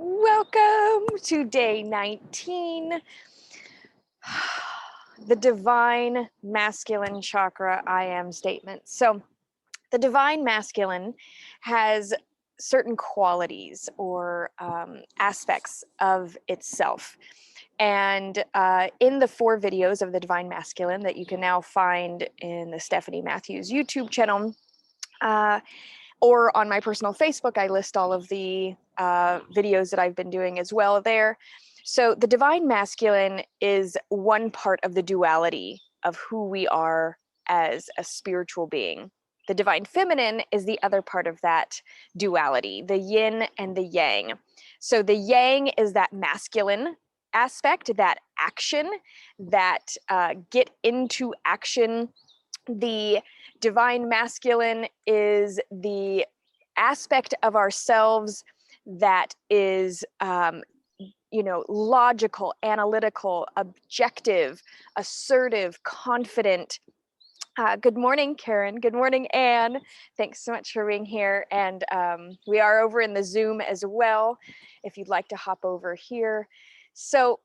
Welcome to day 19, the divine masculine chakra I am statement. So, the divine masculine has certain qualities or aspects of itself. And in the 4 videos of the divine masculine that you can now find in the Stephanie Matthews YouTube channel, or on my personal Facebook, I list all of the videos that I've been doing as well there. So the divine masculine is one part of the duality of who we are as a spiritual being. The divine feminine is the other part of that duality, the yin and the yang. So the yang is that masculine aspect, that action, that get into action. The divine masculine is the aspect of ourselves that is logical, analytical, objective, assertive, confident. Good morning, Karen. Good morning, Anne. Thanks so much for being here. And we are over in the Zoom as well, if you'd like to hop over here. So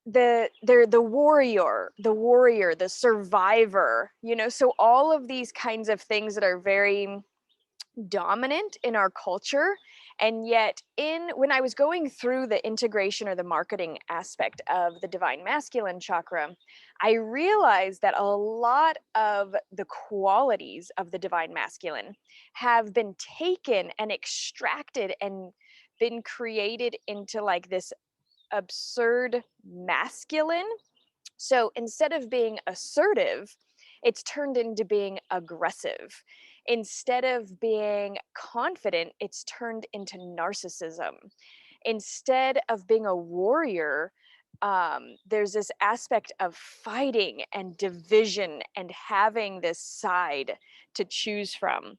the warrior, the survivor, so all of these kinds of things that are very dominant in our culture. And yet when I was going through the integration or the marketing aspect of the divine masculine chakra, I realized that a lot of the qualities of the divine masculine have been taken and extracted and been created into like this absurd masculine. So instead of being assertive, it's turned into being aggressive. Instead of being confident, it's turned into narcissism. Instead of being a warrior, there's this aspect of fighting and division and having this side to choose from.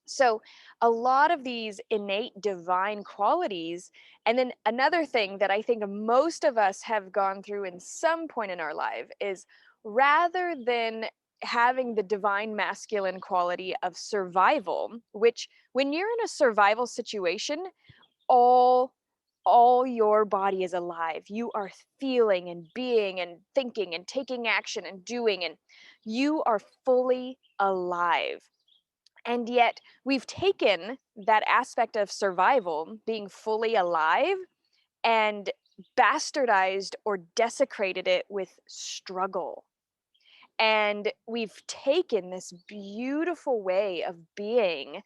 So a lot of these innate divine qualities. And then another thing that I think most of us have gone through in some point in our life is, rather than having the divine masculine quality of survival, which when you're in a survival situation, all your body is alive. You are feeling and being and thinking and taking action and doing, and you are fully alive. And yet we've taken that aspect of survival, being fully alive, and bastardized or desecrated it with struggle. And we've taken this beautiful way of being,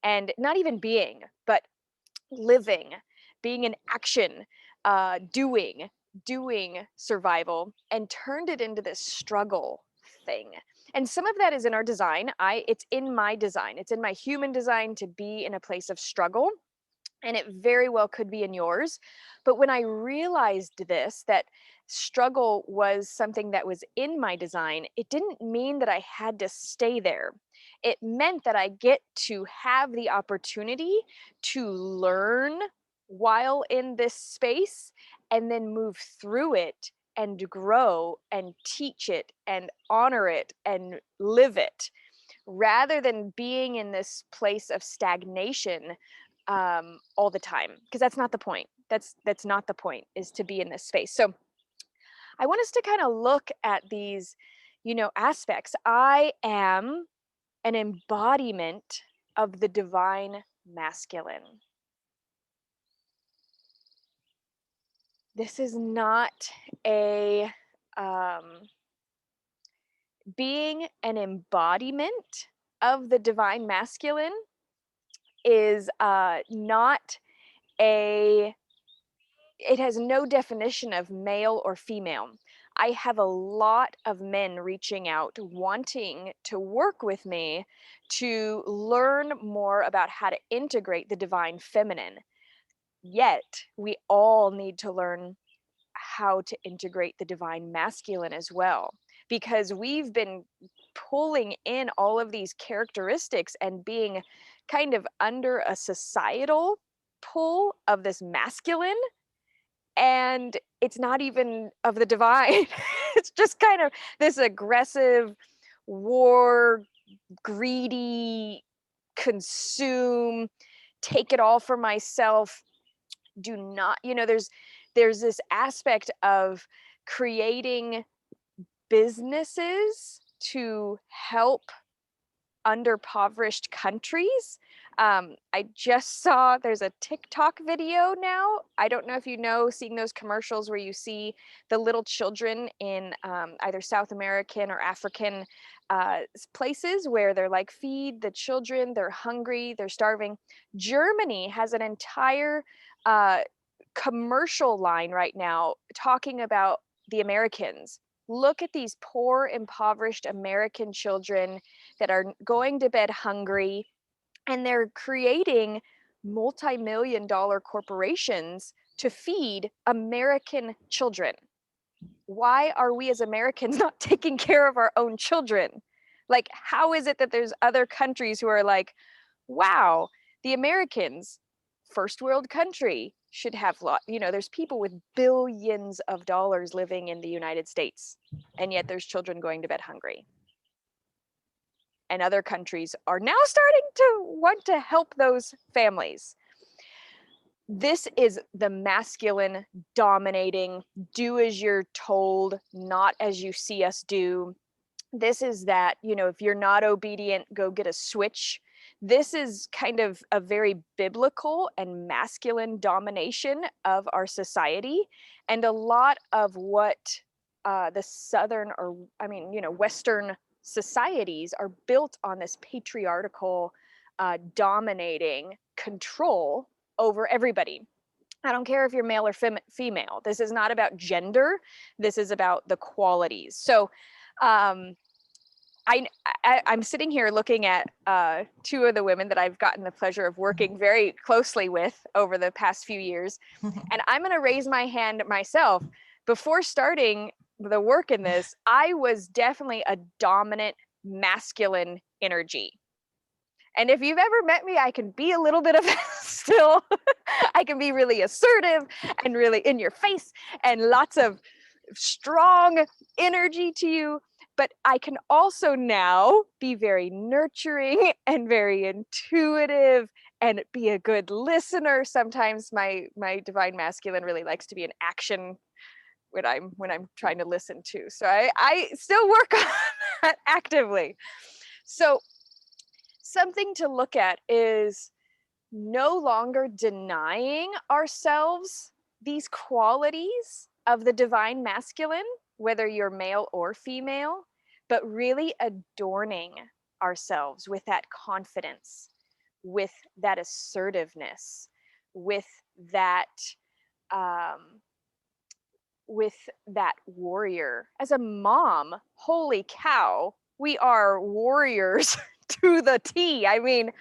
and not even being, but living, being in action, doing survival, and turned it into this struggle thing. And some of that is in our design. It's in my design. It's in my human design to be in a place of struggle. And it very well could be in yours. But when I realized this, that struggle was something that was in my design, it didn't mean that I had to stay there. It meant that I get to have the opportunity to learn while in this space and then move through it and grow and teach it and honor it and live it, rather than being in this place of stagnation all the time, because that's not the point. That's not the point, is to be in this space. So I want us to kind of look at these, aspects. I am an embodiment of the divine masculine. This is not a being an embodiment of the divine masculine is not it has no definition of male or female. I have a lot of men reaching out, wanting to work with me to learn more about how to integrate the divine feminine. Yet we all need to learn how to integrate the divine masculine as well, because we've been pulling in all of these characteristics and being kind of under a societal pull of this masculine, and it's not even of the divine. It's just kind of this aggressive, war, greedy, consume, take it all for myself, do not, there's this aspect of creating businesses to help underpoverished countries. I just saw there's a TikTok video now. I don't know if you know, seeing those commercials where you see the little children in either South American or African places where they're like, feed the children, they're hungry, they're starving. Germany has an entire commercial line right now talking about the Americans. Look at these poor, impoverished American children that are going to bed hungry, and they're creating multi-million dollar corporations to feed American children. Why are we as Americans not taking care of our own children? Like, how is it that there's other countries who are like, wow, the Americans, first world country, should have there's people with billions of dollars living in the United States, and yet there's children going to bed hungry. And other countries are now starting to want to help those families. This is the masculine dominating, do as you're told, not as you see us do. This is that, if you're not obedient, go get a switch. This is kind of a very biblical and masculine domination of our society. And a lot of what the Southern Western societies are built on this patriarchal dominating control over everybody. I don't care if you're male or female. This is not about gender. This is about the qualities. So I'm sitting here looking at two of the women that I've gotten the pleasure of working very closely with over the past few years. And I'm going to raise my hand myself. Before starting the work in this, I was definitely a dominant masculine energy. And if you've ever met me, I can be a little bit of still. I can be really assertive and really in your face and lots of strong energy to you. But I can also now be very nurturing and very intuitive and be a good listener. Sometimes my divine masculine really likes to be in action when I'm trying to listen to. So I still work on that actively. So something to look at is no longer denying ourselves these qualities of the divine masculine, whether you're male or female, but really adorning ourselves with that confidence, with that assertiveness, with that warrior. As a mom, holy cow, we are warriors to the T. I mean,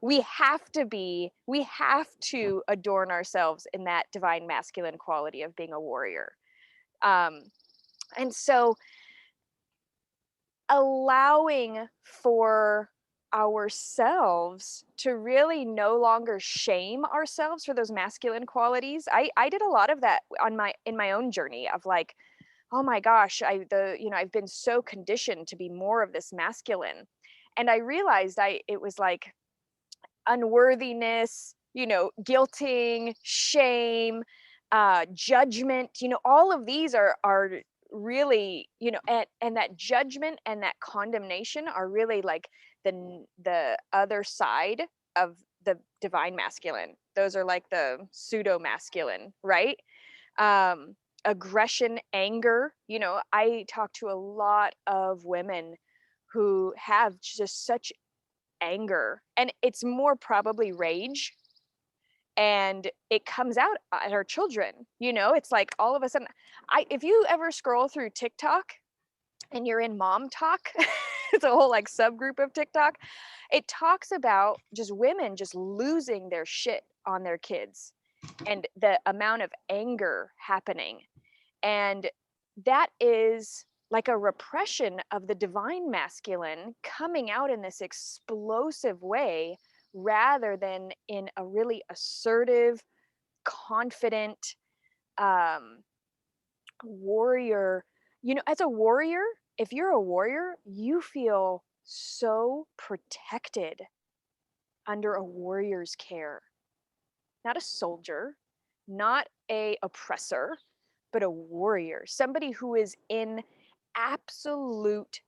we have to adorn ourselves in that divine masculine quality of being a warrior. And so allowing for ourselves to really no longer shame ourselves for those masculine qualities. I did a lot of that in my own journey of like, oh my gosh, I've been so conditioned to be more of this masculine. And I realized it was like unworthiness, guilting, shame, judgment, all of these are really, and that judgment and that condemnation are really like the other side of the divine masculine. Those are like the pseudo masculine, right? Aggression, anger. I talk to a lot of women who have just such anger, and it's more probably rage, and it comes out at our children. It's like all of a sudden, if you ever scroll through TikTok and you're in mom talk, it's a whole like subgroup of TikTok. It talks about just women just losing their shit on their kids and the amount of anger happening. And that is like a repression of the divine masculine coming out in this explosive way, rather than in a really assertive, confident warrior. As a warrior, if you're a warrior, you feel so protected under a warrior's care. Not a soldier, not a oppressor, but a warrior, somebody who is in absolute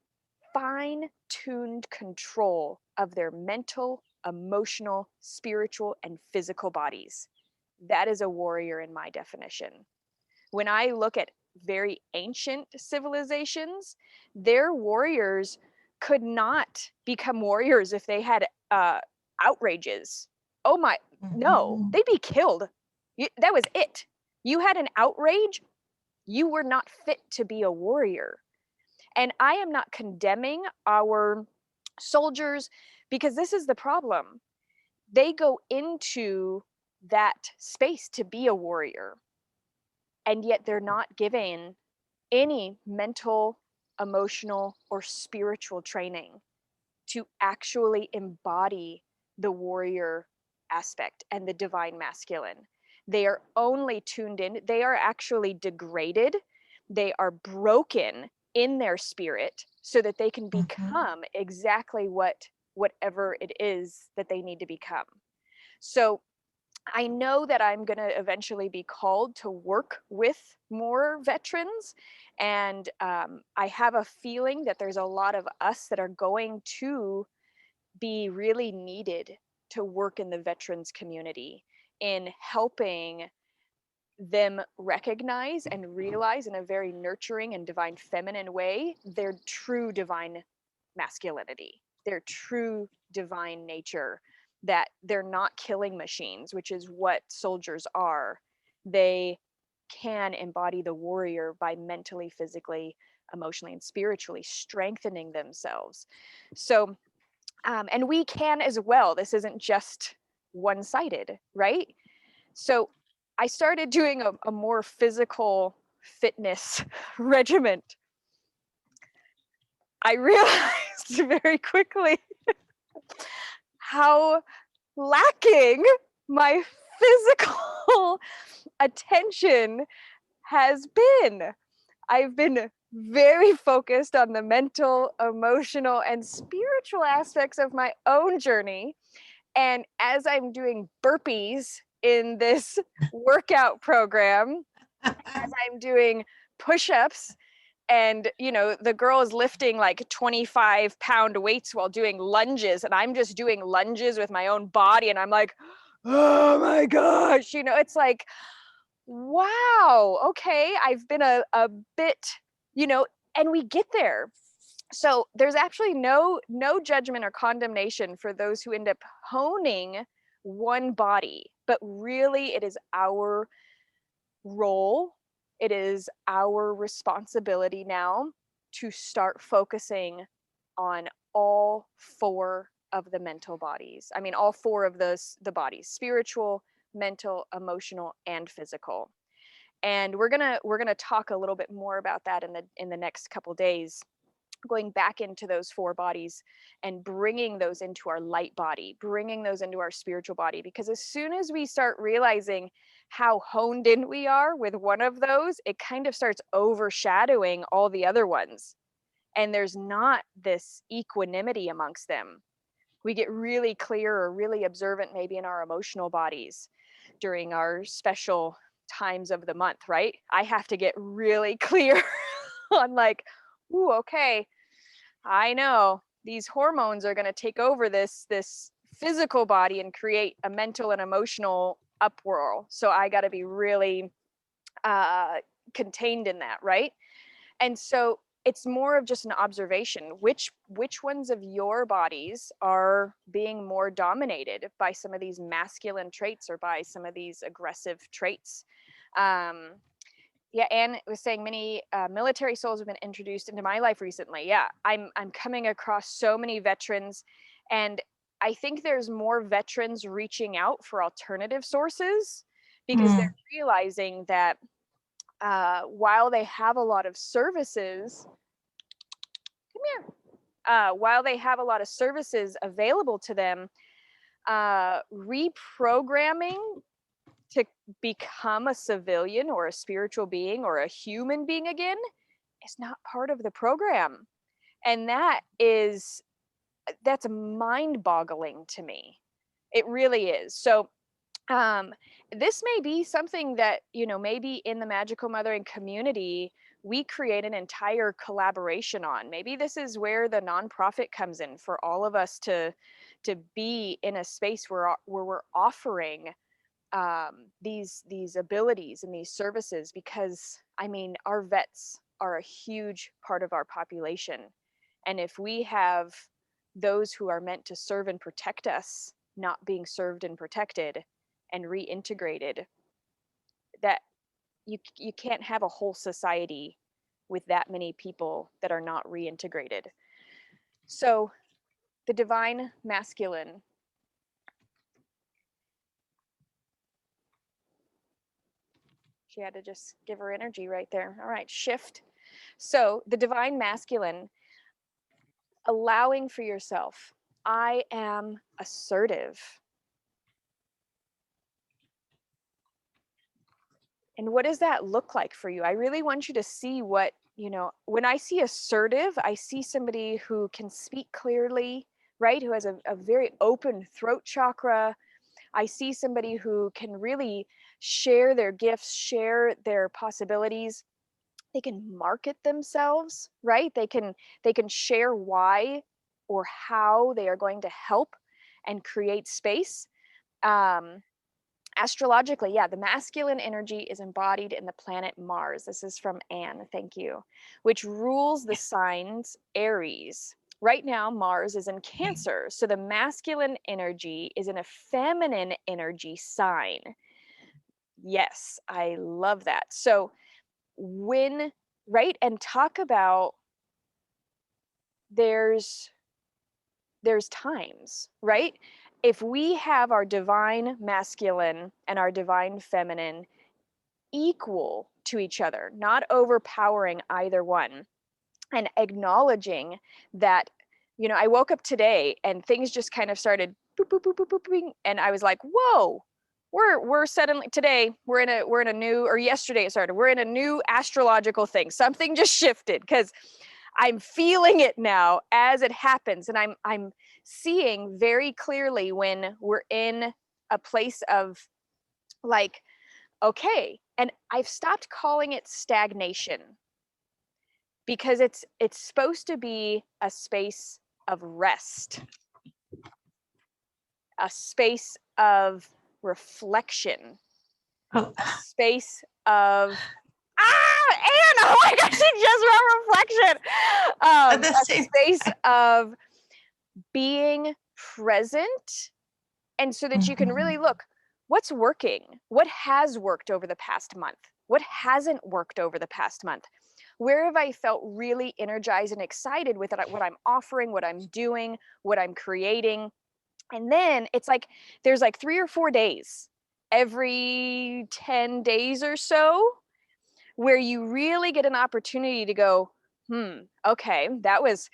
fine-tuned control of their mental, emotional, spiritual, and physical bodies. That is a warrior in my definition. When I look at very ancient civilizations, their warriors could not become warriors if they had outrages. Oh my, no, Mhm. they'd be killed. That was it. You had an outrage, you were not fit to be a warrior. And I am not condemning our soldiers, because this is the problem. They go into that space to be a warrior, and yet they're not given any mental, emotional, or spiritual training to actually embody the warrior aspect and the divine masculine. They are only tuned in, they are actually degraded, they are broken in their spirit so that they can Mhm. become exactly whatever it is that they need to become. So I know that I'm going to eventually be called to work with more veterans. And I have a feeling that there's a lot of us that are going to be really needed to work in the veterans community in helping them recognize and realize in a very nurturing and divine feminine way their true divine masculinity, their true divine nature, that they're not killing machines, which is what soldiers are. They can embody the warrior by mentally, physically, emotionally, and spiritually strengthening themselves. So, and we can as well. This isn't just one sided, right? So I started doing a more physical fitness regiment. I realized very quickly how lacking my physical attention has been. I've been very focused on the mental, emotional, and spiritual aspects of my own journey. And as I'm doing burpees in this workout program, as I'm doing push-ups, and the girl is lifting like 25-pound weights while doing lunges, and I'm just doing lunges with my own body, and I'm like, oh my gosh, it's like, wow, okay, I've been a bit, and we get there. So there's actually no judgment or condemnation for those who end up honing one body, but really it is our role, it is our responsibility now to start focusing on all four of the mental bodies. I mean, all four of the bodies: spiritual, mental, emotional, and physical. And we're gonna talk a little bit more about that in the next couple days, going back into those four bodies and bringing those into our light body, bringing those into our spiritual body. Because as soon as we start realizing how honed in we are with one of those, it kind of starts overshadowing all the other ones. And there's not this equanimity amongst them. We get really clear or really observant maybe in our emotional bodies during our special times of the month, right? I have to get really clear on like, ooh, okay, I know these hormones are going to take over this physical body and create a mental and emotional upwhirl. So I got to be really uh, contained in that, right? And so it's more of just an observation. Which ones of your bodies are being more dominated by some of these masculine traits or by some of these aggressive traits? Um, yeah, Anne was saying many military souls have been introduced into my life recently. Yeah, I'm coming across so many veterans, and I think there's more veterans reaching out for alternative sources because they're Mm. realizing that while they have a lot of services, come here, while they have a lot of services available to them, reprogramming to become a civilian or a spiritual being or a human being again is not part of the program. And that's mind boggling to me. It really is. So This may be something that, maybe in the magical mothering community, we create an entire collaboration on. Maybe this is where the nonprofit comes in for all of us to be in a space where we're offering these abilities and these services, because I mean, our vets are a huge part of our population. And if we have those who are meant to serve and protect us not being served and protected and reintegrated, that you can't have a whole society with that many people that are not reintegrated. So the divine masculine, she had to just give her energy right there. All right, shift. So the divine masculine, allowing for yourself. I am assertive. And what does that look like for you? I really want you to see what, when I see assertive, I see somebody who can speak clearly, right? Who has a very open throat chakra. I see somebody who can really share their gifts, share their possibilities. They can market themselves, right? They can share why or how they are going to help and create space. Um, Astrologically, yeah, the masculine energy is embodied in the planet Mars. This is from Anne, thank you, which rules the signs Aries. Right now, Mars is in Cancer, so the masculine energy is in a feminine energy sign. Yes, I love that. So when, right, and talk about there's times, right? If we have our divine masculine and our divine feminine equal to each other, not overpowering either one, and acknowledging that, I woke up today and things just kind of started boop, boop, boop, boop, boop, boop, and I was like, whoa, we're suddenly today we're in a new, or yesterday it started, we're in a new astrological thing. Something just shifted because I'm feeling it now as it happens, and I'm seeing very clearly when we're in a place of like, okay, and I've stopped calling it stagnation, because it's supposed to be a space of rest, a space of reflection, Oh, a space of Anne, oh my gosh, she just wrote reflection. at the A same space of being present, and so that you can really look what's working, what has worked over the past month, what hasn't worked over the past month, where have I felt really energized and excited with it, what I'm offering, what I'm doing, what I'm creating. And then it's like there's like 3 or 4 days every 10 days or so where you really get an opportunity to go, okay, that was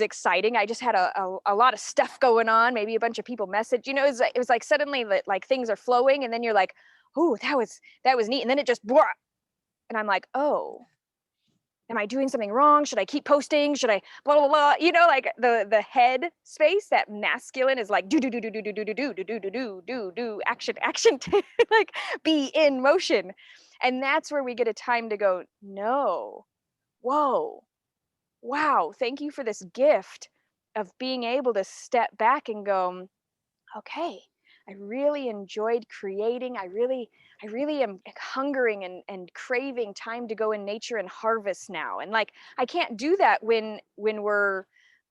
exciting. I just had a lot of stuff going on. Maybe a bunch of people messaged, it was like suddenly like things are flowing, and then you're like, that was neat. And then it just, blah, and I'm like, oh, am I doing something wrong? Should I keep posting? Should I blah blah blah? Like the head space, that masculine is like do do do do do do do do do do do do do do action action, like be in motion. And that's where we get a time to go, no, whoa, wow, thank you for this gift of being able to step back and go, okay, I really enjoyed creating. I really am hungering and craving time to go in nature and harvest now. And like, I can't do that when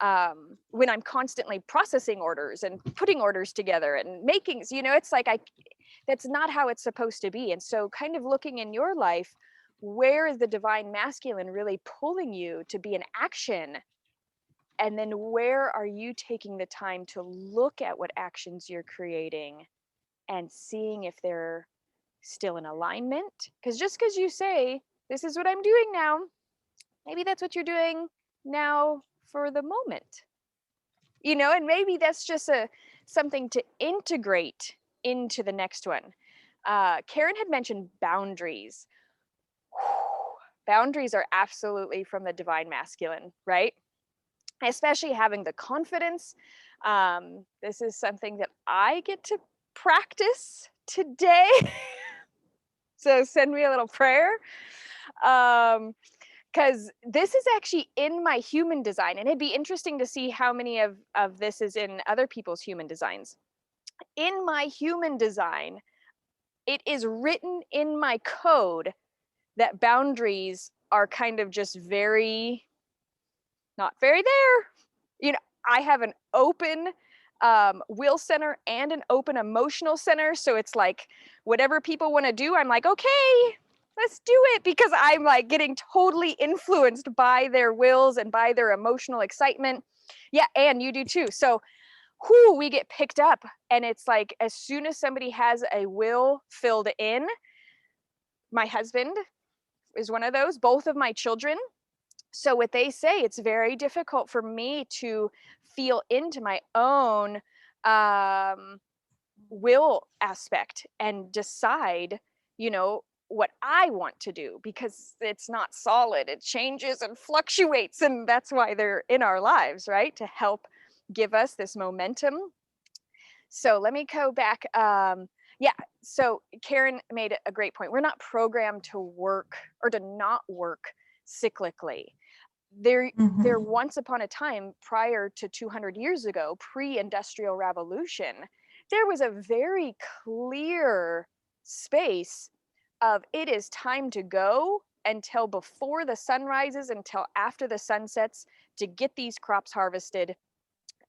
I'm constantly processing orders and putting orders together and making, it's like, that's not how it's supposed to be. And so kind of looking in your life, where is the divine masculine really pulling you to be in action? And then where are you taking the time to look at what actions you're creating and seeing if they're still in alignment? Because just because you say, this is what I'm doing now, maybe that's what you're doing now for the moment. And maybe that's just something to integrate into the next one. Karen had mentioned boundaries. Boundaries are absolutely from the divine masculine, right? Especially having the confidence. This is something that I get to practice today, so send me a little prayer. Because this is actually in my human design, and it'd be interesting to see how many of this is in other people's human designs. In my human design, it is written in my code that boundaries are kind of just very, not very there. I have an open will center and an open emotional center. So it's like whatever people want to do, I'm like, okay, let's do it, because I'm like getting totally influenced by their wills and by their emotional excitement. Yeah, and you do too. So we get picked up, and it's like as soon as somebody has a will filled in, my husband is one of those, both of my children. So what they say, it's very difficult for me to feel into my own will aspect and decide, what I want to do, because it's not solid. It changes and fluctuates, and that's why they're in our lives, right? To help give us this momentum. So let me go back. Yeah, so Karen made a great point. We're not programmed to work or to not work cyclically. There once upon a time, prior to 200 years ago, pre-industrial revolution, there was a very clear space of it is time to go until before the sun rises, until after the sun sets, to get these crops harvested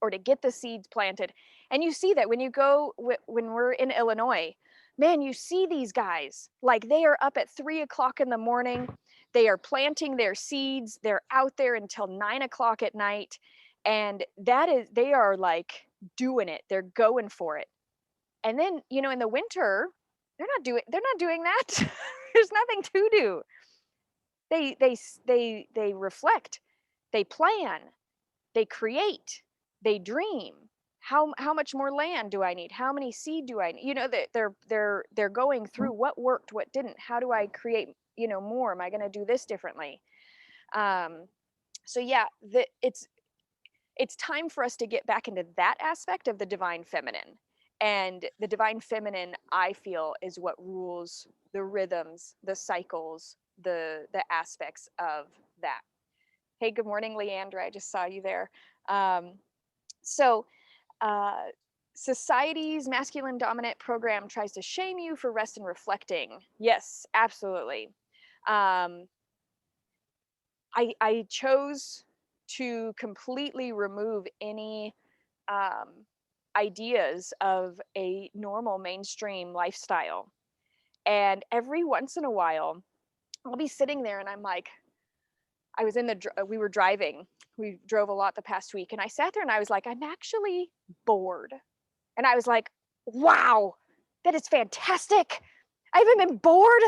or to get the seeds planted. And you see that when you go, when we're in Illinois, man, you see these guys, like they are up at 3 o'clock in the morning. They are planting their seeds. They're out there until 9 o'clock at night. And they are like doing it. They're going for it. And then, in the winter, they're not doing that. There's nothing to do. They reflect, they plan, they create, they dream. How much more land do I need? How many seed do I need? They're going through what worked, what didn't. How do I create, more? Am I going to do this differently? So yeah, it's time for us to get back into that aspect of the divine feminine. And the divine feminine, I feel, is what rules the rhythms, the cycles, the aspects of that. Hey, good morning, Leandra. I just saw you there. So society's masculine dominant program tries to shame you for rest and reflecting. Yes, absolutely. I chose to completely remove any ideas of a normal mainstream lifestyle. And every once in a while, I'll be sitting there and I'm like, we were driving. We drove a lot the past week. And I sat there and I was like, I'm actually bored. And I was like, wow, that is fantastic. I haven't been bored.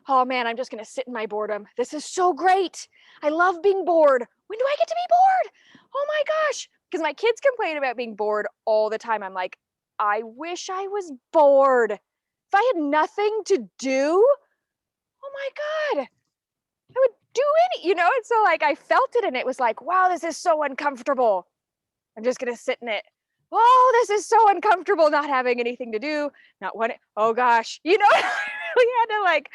Oh man, I'm just going to sit in my boredom. This is so great. I love being bored. When do I get to be bored? Oh my gosh. Because my kids complain about being bored all the time. I'm like, I wish I was bored. If I had nothing to do, oh my God, I would do and so like I felt it and it was like, wow, this is so uncomfortable. I'm just going to sit in it. Oh, this is so uncomfortable not having anything to do, not wanting, oh gosh, I really had to like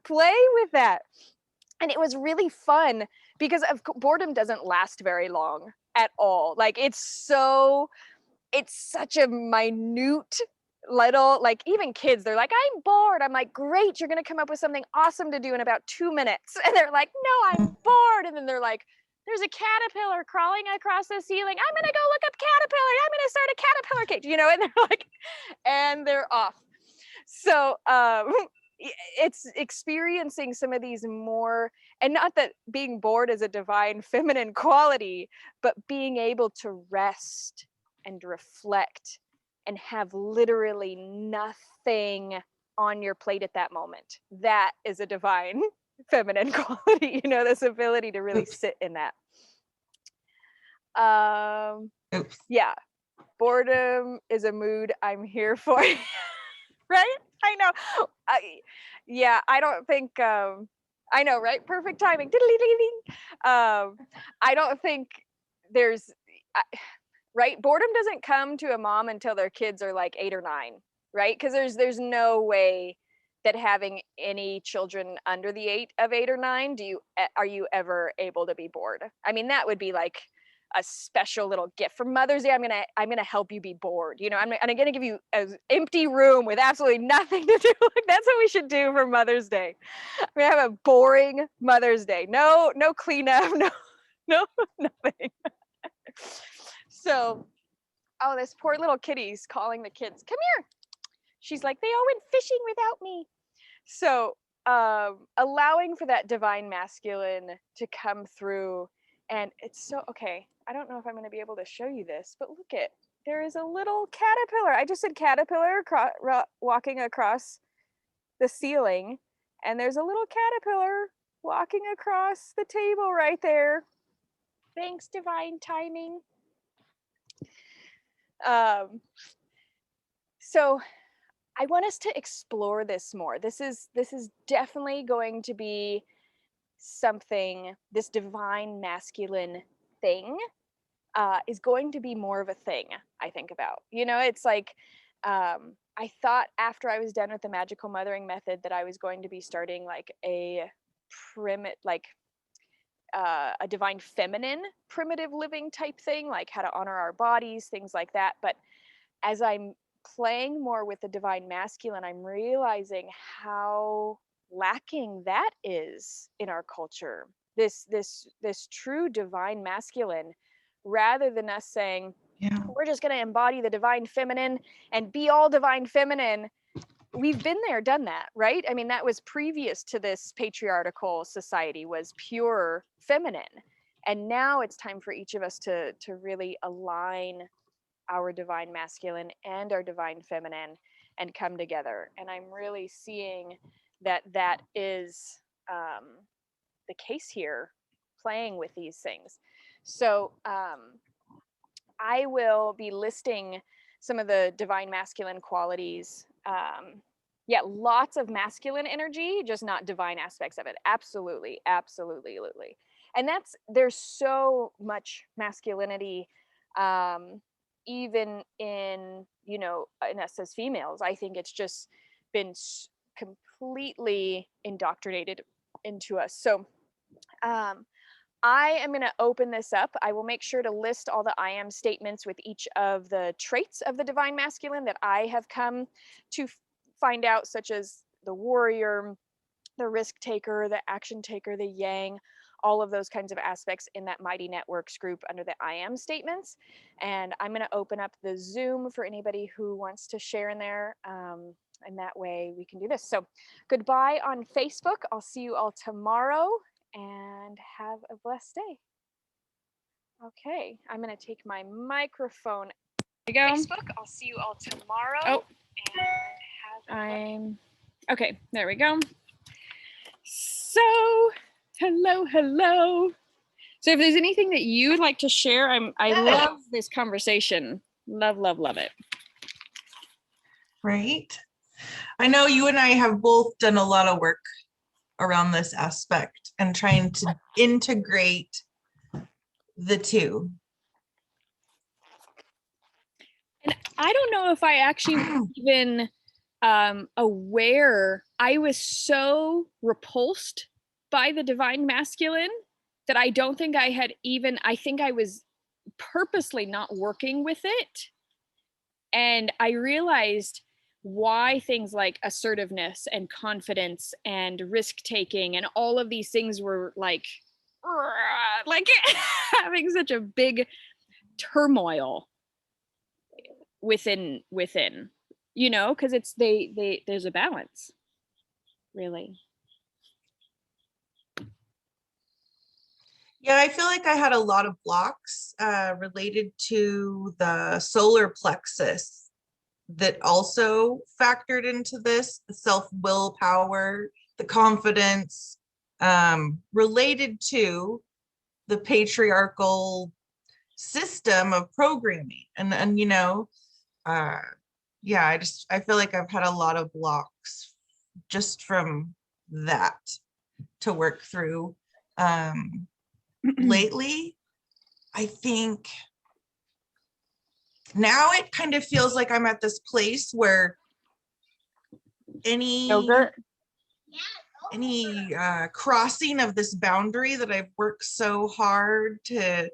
play with that. And it was really fun because boredom doesn't last very long at all. Like it's such a minute little, like even kids, they're like, I'm bored. I'm like, great, you're going to come up with something awesome to do in about 2 minutes. And they're like, no, I'm bored. And then they're like, there's a caterpillar crawling across the ceiling. I'm going to go look up caterpillar. I'm going to start a caterpillar cage, and they're like, and they're off. So it's experiencing some of these more, and not that being bored is a divine feminine quality, but being able to rest and reflect and have literally nothing on your plate at that moment. That is a divine feminine quality, this ability to really sit in that. Yeah, boredom is a mood I'm here for. Right? I know. I don't think I know, right? Perfect timing. I don't think there's right? Boredom doesn't come to a mom until their kids are like 8 or 9. right? Because there's no way that having any children under the age of 8 or 9, are you ever able to be bored? I mean, that would be like a special little gift for Mother's Day. I'm gonna help you be bored. You know, I'm gonna give you an empty room with absolutely nothing to do. Like, that's what we should do for Mother's Day. We have a boring Mother's Day. No cleanup. No, nothing. So, oh, this poor little kitty's calling the kids. Come here. She's like, they all went fishing without me. So, allowing for that divine masculine to come through. And it's so, okay, I don't know if I'm going to be able to show you this, but look at, there is a little caterpillar. I just said caterpillar walking across the ceiling. And there's a little caterpillar walking across the table right there. Thanks, divine timing. So I want us to explore this more. This is definitely going to be something, this divine masculine thing is going to be more of a thing, I think about. You know, it's like, I thought after I was done with the magical mothering method that I was going to be starting like a divine feminine primitive living type thing, like how to honor our bodies, things like that. But as I'm playing more with the divine masculine, I'm realizing how lacking that is in our culture. This true divine masculine, rather than us saying, Yeah. we're just going to embody the divine feminine and be all divine feminine. We've been there, done that, right? I mean, that was previous to this patriarchal society, was pure feminine. And now it's time for each of us to really align our divine masculine and our divine feminine and come together. And I'm really seeing that is the case here, playing with these things. So I will be listing some of the divine masculine qualities. Yeah, lots of masculine energy, just not divine aspects of it. Absolutely, absolutely, absolutely. And there's so much masculinity, even in, you know, in us as females. I think it's just been completely indoctrinated into us. So I am going to open this up. I will make sure to list all the I am statements with each of the traits of the divine masculine that I have come to find out, such as the warrior, the risk taker, the action taker, the yang, all of those kinds of aspects in that Mighty Networks group under the I am statements. And I'm going to open up the Zoom for anybody who wants to share in there. And that way we can do this. So goodbye on Facebook. I'll see you all tomorrow and have a blessed day. Okay, I'm going to take my microphone. There we go. Facebook. I'll see you all tomorrow. Oh, and okay. There we go. So, hello. So, if there's anything that you would like to share, I love this conversation. Love it. Right. I know you and I have both done a lot of work around this aspect and trying to integrate the two. And I don't know if I actually was even aware. I was so repulsed by the divine masculine that I don't think I think I was purposely not working with it. And I realized why things like assertiveness and confidence and risk taking and all of these things were like having such a big turmoil within, you know, because it's there's a balance, really. Yeah, I feel like I had a lot of blocks related to the solar plexus that also factored into this, the self-willpower, the confidence, related to the patriarchal system of programming. And you know, yeah, I feel like I've had a lot of blocks just from that to work through. Lately, I think now it kind of feels like I'm at this place where any Yogurt. crossing of this boundary that I've worked so hard to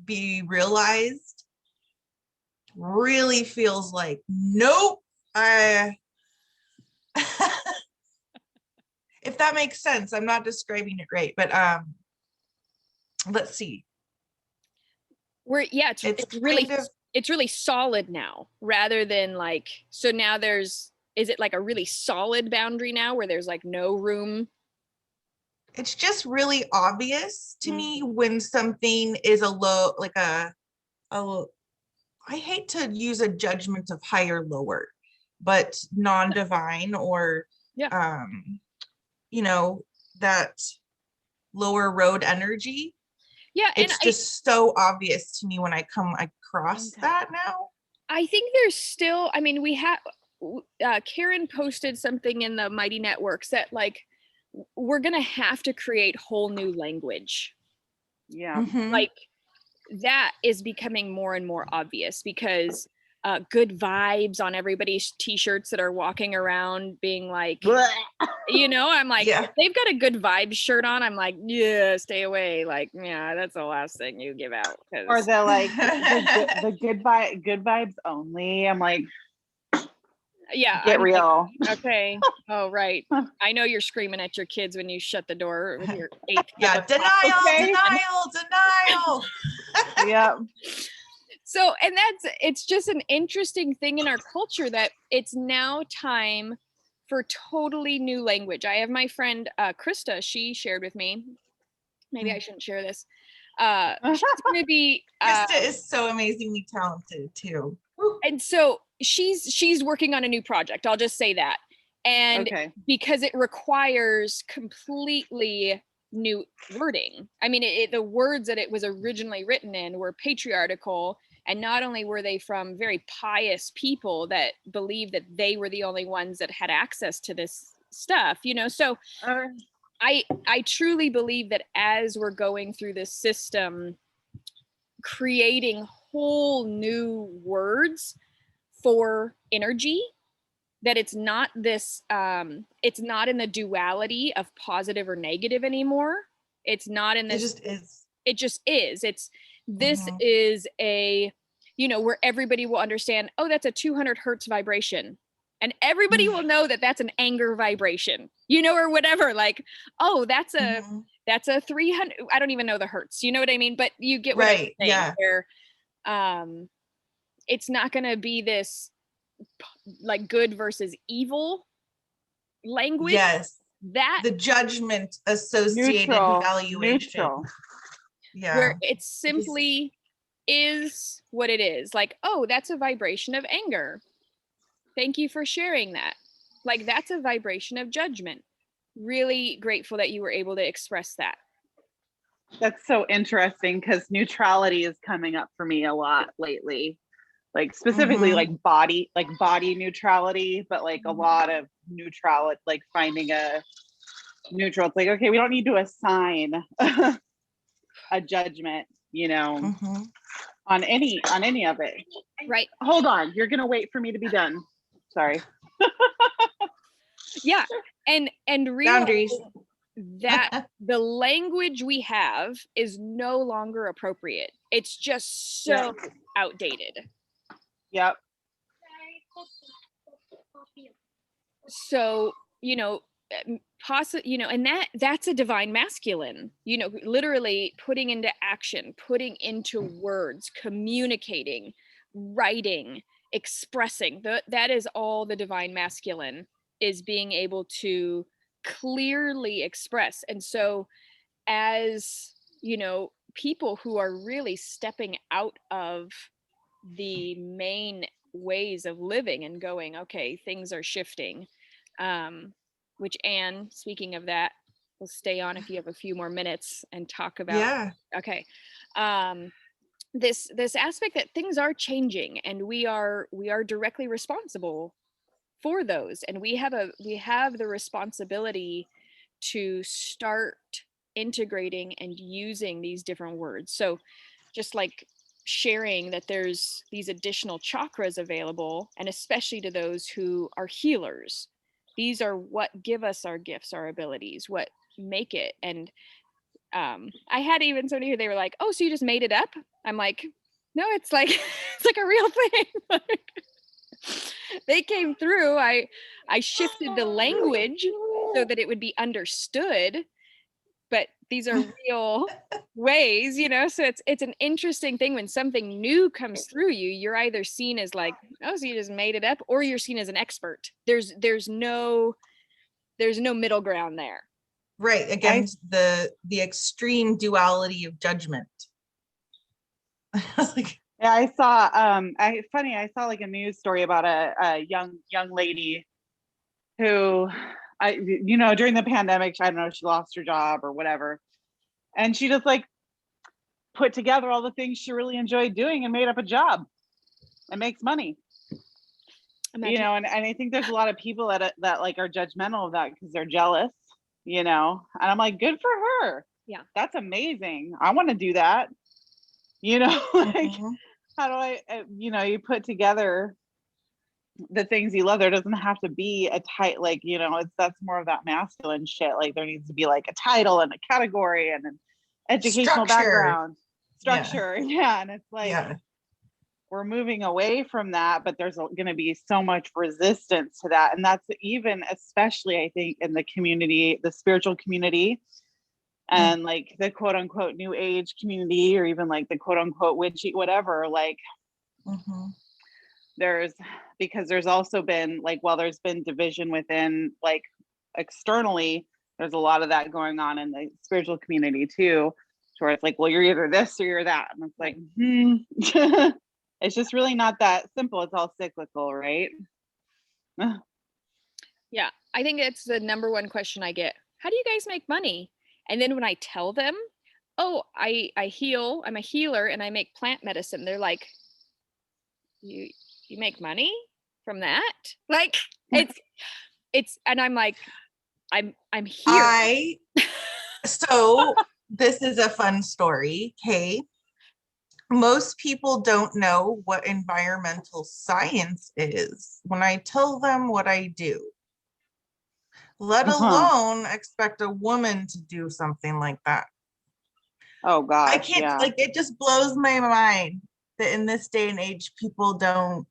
be realized really feels like, nope. If that makes sense, I'm not describing it right, but let's see. It's really it's really solid now, rather than like, so now is it like a really solid boundary now where there's like no room? It's just really obvious to me when something is a low, like I hate to use a judgment of high or lower, but non-divine or that lower road energy. Yeah, it's just so obvious to me when I come across that now. I think there's still, I mean, we have Karen posted something in the Mighty Networks that like we're gonna have to create whole new language. Yeah. Like that is becoming more and more obvious, because good vibes on everybody's t-shirts that are walking around being like, I'm like, if they've got a good vibes shirt on, I'm like, yeah, stay away. Like, yeah, that's the last thing you give out. Or they're like the good vibes only. I'm like, yeah, get real. Like, okay. Oh, right. I know you're screaming at your kids when you shut the door with your 8th. Yeah, denial. Yeah. So, and it's just an interesting thing in our culture that it's now time for totally new language. I have my friend Krista, she shared with me, maybe I shouldn't share this. She's going to be Krista is so amazingly talented too. And so she's working on a new project. I'll just say that. And because it requires completely new wording. I mean, the words that it was originally written in were patriarchal. And not only were they from very pious people that believed that they were the only ones that had access to this stuff, so I truly believe that as we're going through this system, creating whole new words for energy, that it's not this it's not in the duality of positive or negative anymore. It's not in this, it just is it's this is a where everybody will understand, oh, that's a 200 hertz vibration, and everybody will know that that's an anger vibration, or whatever, like, oh, that's a 300, I don't even know the hertz, you know what I mean, but you get what I'm saying. Yeah. Where it's not going to be this like good versus evil language. Yes. That the judgment associated valuation. Neutral. Yeah. Where it simply is what it is. Like, oh, that's a vibration of anger. Thank you for sharing that. Like, that's a vibration of judgment. Really grateful that you were able to express that. That's so interesting, because neutrality is coming up for me a lot lately. Like specifically like body neutrality, but like a lot of neutrality, like finding a neutral. It's like, okay, we don't need to assign a judgment, on any of it. Right. Hold on, you're gonna wait for me to be done. Sorry. Yeah. And boundaries. That the language we have is no longer appropriate. It's just so outdated. Yep. So, and that's a divine masculine, literally putting into action, putting into words, communicating, writing, expressing. That is all the divine masculine, is being able to clearly express. And so as, people who are really stepping out of the main ways of living and going, okay, things are shifting, which, Anne, speaking of that, we'll stay on if you have a few more minutes and talk about okay, this aspect that things are changing, and we are directly responsible for those, and we have the responsibility to start integrating and using these different words. So just like sharing that there's these additional chakras available, and especially to those who are healers, these are what give us our gifts, our abilities, what make it. And I had even somebody who they were like, oh, so you just made it up? I'm like, no, it's like it's like a real thing. They came through. I shifted the language so that it would be understood, but these are real ways, you know. So it's an interesting thing when something new comes through you. You're either seen as like, oh, so you just made it up, or you're seen as an expert. There's no middle ground there. Right, against the extreme duality of judgment. Like, yeah, I saw I saw like a news story about a young lady who during the pandemic, I don't know, she lost her job or whatever, and she just like put together all the things she really enjoyed doing and made up a job and makes money. Imagine. And I think there's a lot of people that like are judgmental of that because they're jealous, and I'm like, good for her. Yeah, that's amazing. I want to do that. Like, how do I, you put together the things you love. There doesn't have to be a tight, like, that's more of that masculine shit. Like, there needs to be like a title and a category and an educational background structure. Yeah. And it's like, we're moving away from that, but there's going to be so much resistance to that. And that's even, especially, I think, in the community, the spiritual community, and like the quote unquote new age community, or even like the quote unquote witchy, whatever, like because there's also been like, while there's been division within, like, externally, there's a lot of that going on in the spiritual community too, where it's like, well, you're either this or you're that. And it's like, it's just really not that simple. It's all cyclical, right? Yeah, I think it's the number one question I get. How do you guys make money? And then when I tell them, oh, I heal, I'm a healer and I make plant medicine, they're like, you make money from that? Like, it's and I'm like, I'm here. So this is a fun story. Okay. Most people don't know what environmental science is when I tell them what I do, let alone expect a woman to do something like that. Oh gosh, I can't, like, it just blows my mind that in this day and age, people don't,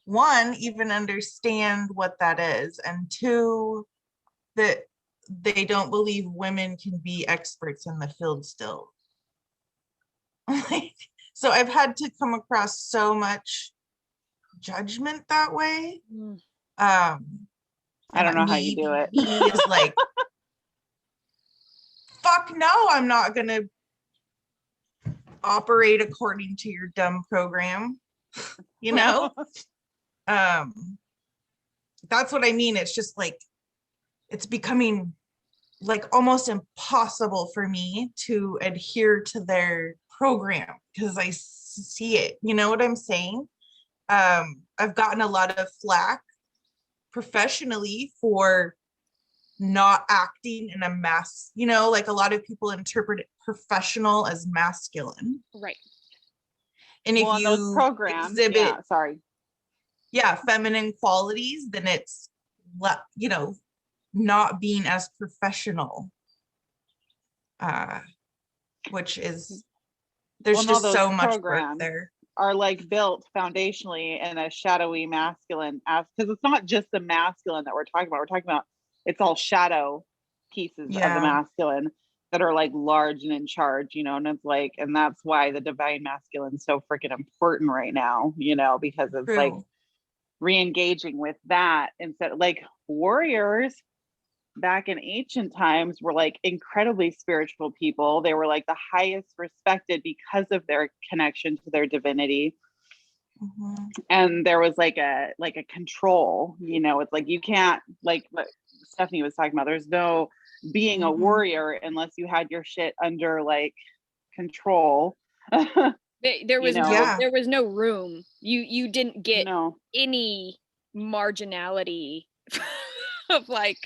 one, even understand what that is, and two, that they don't believe women can be experts in the field still. So I've had to come across so much judgment that way. I don't know how you do it. He is like, fuck no, I'm not gonna operate according to your dumb program. That's what I mean. It's just like, it's becoming like almost impossible for me to adhere to their program because I see it. You know what I'm saying? I've gotten a lot of flack professionally for not acting in a like a lot of people interpret professional as masculine. Right. And if you those programs, exhibit feminine qualities, then it's not being as professional, which is, there's just so much work there. Are like built foundationally in a shadowy masculine, because it's not just the masculine that we're talking about. We're talking about, it's all shadow pieces of the masculine that are like large and in charge, and it's like, and that's why the divine masculine is so freaking important right now, because it's like re-engaging with that instead. Like, warriors back in ancient times were like incredibly spiritual people. They were like the highest respected because of their connection to their divinity. And there was like a control, it's like, you can't, like what Stephanie was talking about, there's no being a warrior unless you had your shit under like control. There was no room. You didn't get any marginality of like,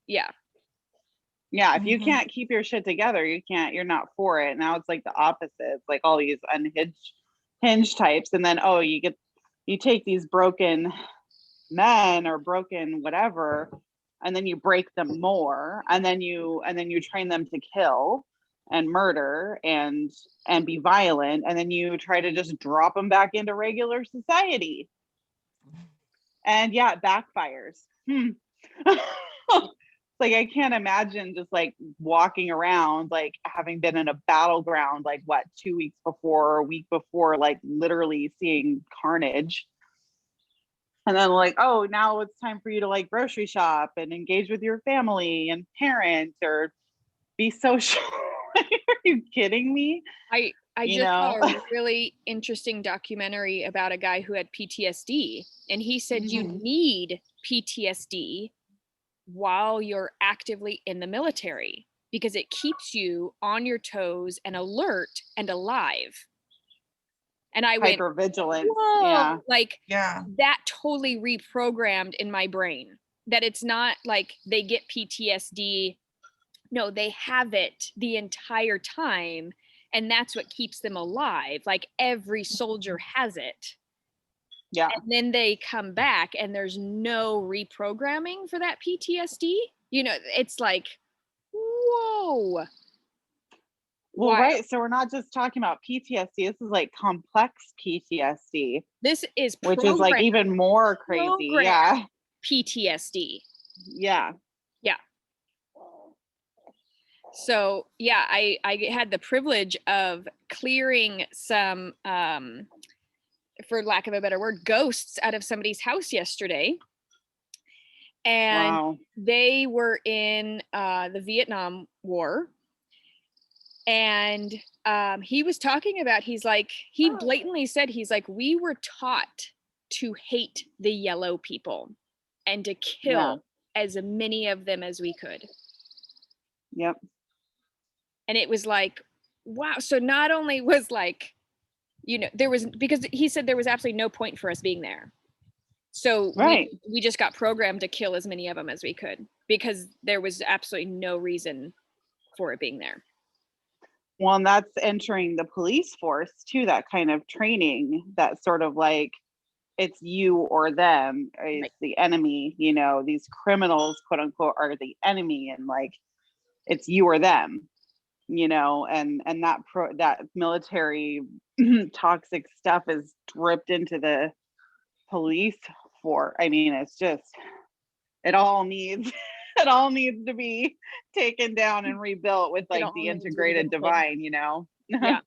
if you can't keep your shit together, you're not for it. Now it's like the opposite. It's like all these unhinged types, and then you take these broken men or broken whatever, and then you break them more, and then you train them to kill and murder and be violent, and then you try to just drop them back into regular society. And yeah, it backfires. Like, I can't imagine just like walking around, like having been in a battleground, like what, 2 weeks before or a week before, like literally seeing carnage. And then like, oh, now it's time for you to like grocery shop and engage with your family and parent or be social. Are you kidding me? I You just saw know? a really interesting documentary about a guy who had PTSD, and he said you need PTSD while you're actively in the military because it keeps you on your toes and alert and alive. And I went, Hypervigilance. whoa, Yeah. like Yeah. that totally reprogrammed in my brain that it's not like they get PTSD. No, they have it the entire time. And that's what keeps them alive. Like every soldier has it. Yeah. And then they come back and there's no reprogramming for that PTSD. You know, it's like, whoa. Well, Wild. right. So we're not just talking about PTSD. This is like complex PTSD. This is which is like even more crazy. Yeah. PTSD. Yeah. Yeah. So yeah, I had the privilege of clearing some, for lack of a better word, ghosts out of somebody's house yesterday. And wow. They were in the Vietnam War. And he was talking about, he blatantly said, he's like, we were taught to hate the yellow people and to kill as many of them as we could. Yep. And it was like, wow. So not only was like, you know, there was, because he said there was absolutely no point for us being there. So we just got programmed to kill as many of them as we could because there was absolutely no reason for it being there. Well, and that's entering the police force too, that kind of training, that sort of like, it's you or them, it's the enemy, you know, these criminals, quote unquote, are the enemy, and like, it's you or them, you know, and that military toxic stuff is dripped into the police force. I mean, it's just, it all needs to be taken down and rebuilt with like the integrated divine, you know. Yeah.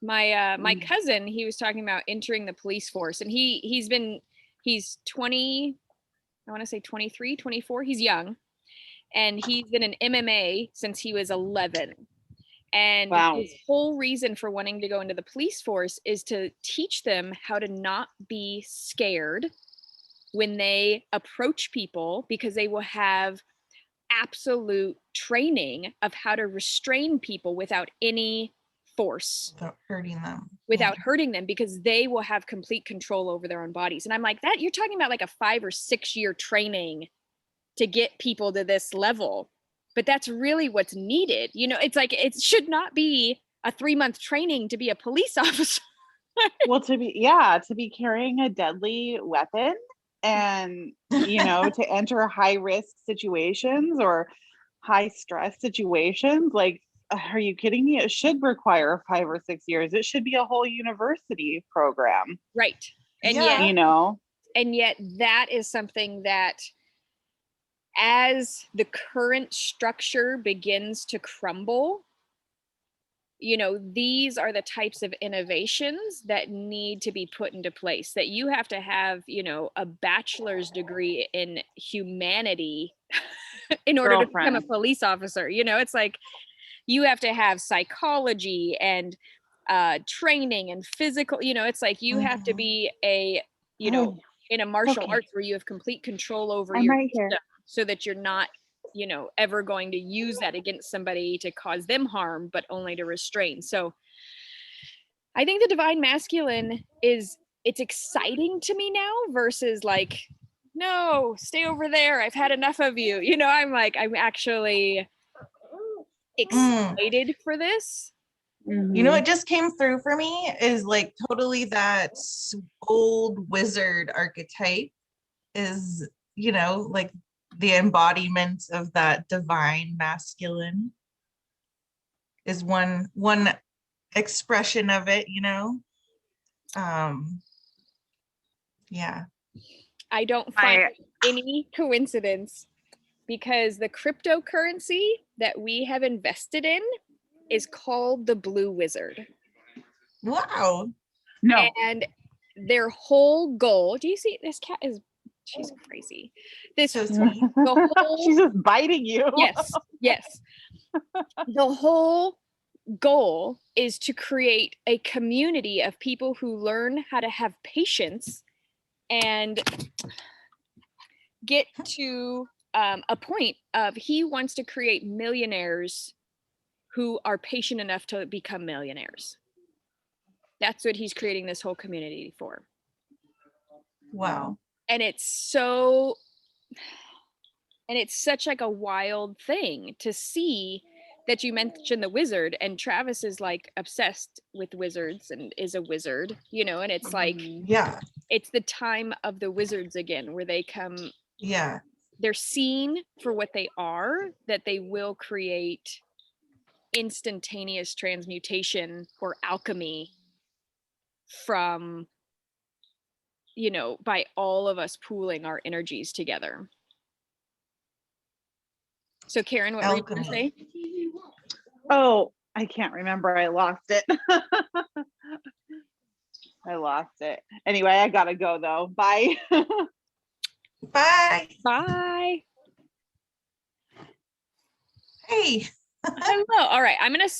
My cousin, he was talking about entering the police force, and he's 20, I want to say 23, 24, he's young, and he's been in MMA since he was 11. And his whole reason for wanting to go into the police force is to teach them how to not be scared when they approach people, because they will have absolute training of how to restrain people without any force, without hurting them, because they will have complete control over their own bodies. And I'm like, that you're talking about like a 5 or 6 year training to get people to this level, but that's really what's needed. You know, it's like, it should not be a 3-month training to be a police officer. Well, to be carrying a deadly weapon, and you know, to enter high risk situations or high stress situations, like, are you kidding me? It should require 5 or 6 years. It should be a whole university program, right? And yet, you know, and yet that is something that, as the current structure begins to crumble, you know, these are the types of innovations that need to be put into place, that you have to have, you know, a bachelor's degree in humanity in order to become a police officer. You know, it's like, you have to have psychology and training and physical, you know, it's like, you have to be a, you know, in a martial arts where you have complete control over your system, so that you're not, you know, ever going to use that against somebody to cause them harm, but only to restrain. So I think the divine masculine it's exciting to me now versus like, no, stay over there, I've had enough of you. You know, I'm actually excited for this. You know, what just came through for me is like totally that old wizard archetype is, you know, like the embodiment of that divine masculine is one expression of it, you know. Yeah. I don't find I any coincidence, because the cryptocurrency that we have invested in is called the Blue Wizard. Wow. no. And their whole goal, do you see this cat is, she's crazy. This So sweet. the whole She's just biting you. yes. The whole goal is to create a community of people who learn how to have patience and get to a point of, he wants to create millionaires who are patient enough to become millionaires. That's what he's creating this whole community for. Wow. And it's such like a wild thing to see that you mentioned the wizard, and Travis is like obsessed with wizards and is a wizard, you know, and it's like, Yeah. it's the time of the wizards again, where they come, Yeah. they're seen for what they are, that they will create instantaneous transmutation or alchemy from, you know, by all of us pooling our energies together. So Karen, what were you going to say? Oh, I can't remember. I lost it. I lost it. Anyway, I gotta go though. Bye. Bye. Bye. Hey. Hello. All right. I'm going to